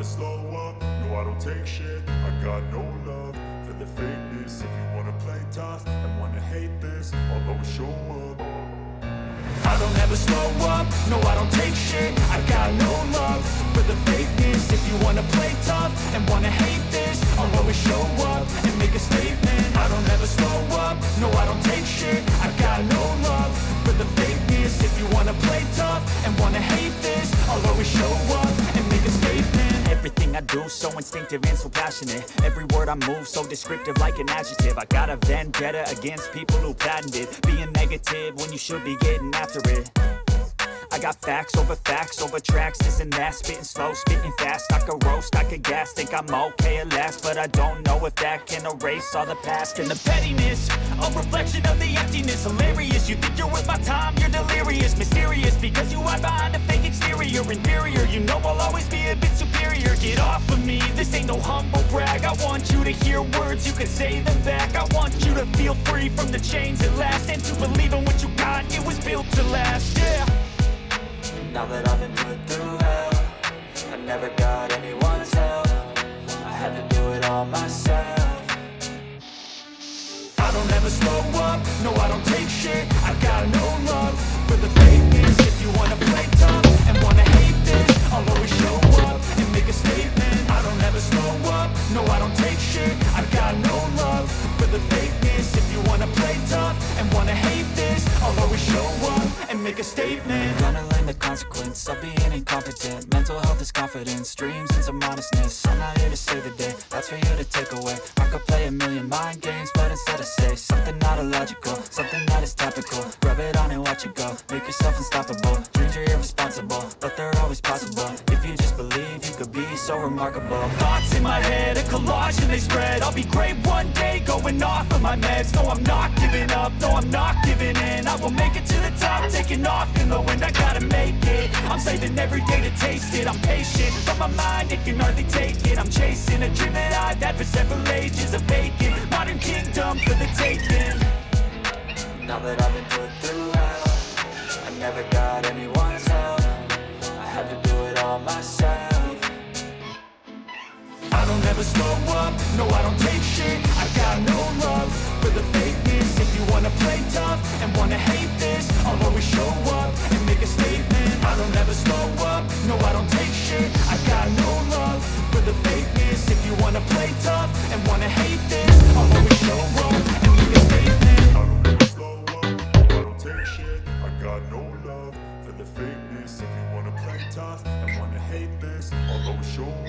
slow up, no I don't take shit. I got no love for the fakeness. If you wanna play tough and wanna hate this, I'll always show up. I don't ever slow up, no I don't take shit. I got no love for the fakeness. If you wanna play tough and wanna hate this, I'll always show up and make a statement. I don't ever slow up, no I don't take shit. I got no love for the fakeness. If you wanna play tough and wanna hate this, I'll always show up and make a statement. Everything I do so instinctive and so passionate. Every word I move so descriptive like an adjective. I got a vendetta against people who patented being negative when you should be getting after it. I got facts over tracks, this and that. Spitting slow, spitting fast. I could roast, I could gas. Think I'm okay at last, but I don't know if that can erase all the past. And the pettiness, a reflection of the emptiness. Hilarious, you think you're worth my time, you're delirious. Mysterious, because you hide behind a fake exterior. Inferior, you know I'll always be a bit superior. Get off of me, this ain't no humble brag. I want you to hear words, you can say them back. I want you to feel free from the chains at last, and to believe in what you got, it was built to last, yeah. Now that I've been put through hell, I never got anyone's help. I had to do it all myself. I don't ever slow up, no I don't take shit. I got no love for the fakeness. If you wanna play tough and wanna hate this, I'll always show up and make a statement. I don't ever slow up, no I don't take shit. I got no love for the fakeness. If you wanna play tough and wanna hate this, I'll always show up and make a statement. Gonna learn the consequence of being incompetent. Mental health is confidence, dreams and some honestness. I'm not here to save the day, that's for you to take away. I could play a million mind games, but instead I say something not illogical, something that is topical. Rub it on and watch it go, make yourself unstoppable. Dreams are irresponsible, but they're always possible. If you just believe, you could be so remarkable. Thoughts in my head, a collage and they spread. I'll be great one day, going off of my meds. No, I'm not giving up, no, I'm not giving in. I will make it to the top, taking off in the wind. I gotta make it, I'm saving every day to taste it. I'm patient, but my mind, it can hardly take it. I'm chasing a dream that I've had for several ages. A vacant, modern kingdom for the taking. Now that I've been put through hell, I never got anyone's help. I had to do it all myself. I don't ever slow up, no I don't take shit. I got no love for the fakeness. If you wanna play tough and wanna hate this, I'll always show up and make a statement. I don't ever slow up, no I don't take shit. I got no love for the fakeness. If you wanna play tough and wanna hate this, I'll always show up and make a statement. I don't ever slow up, no I don't take shit. I got no love for the fakeness. If you wanna play tough and wanna hate this, I'll always show up.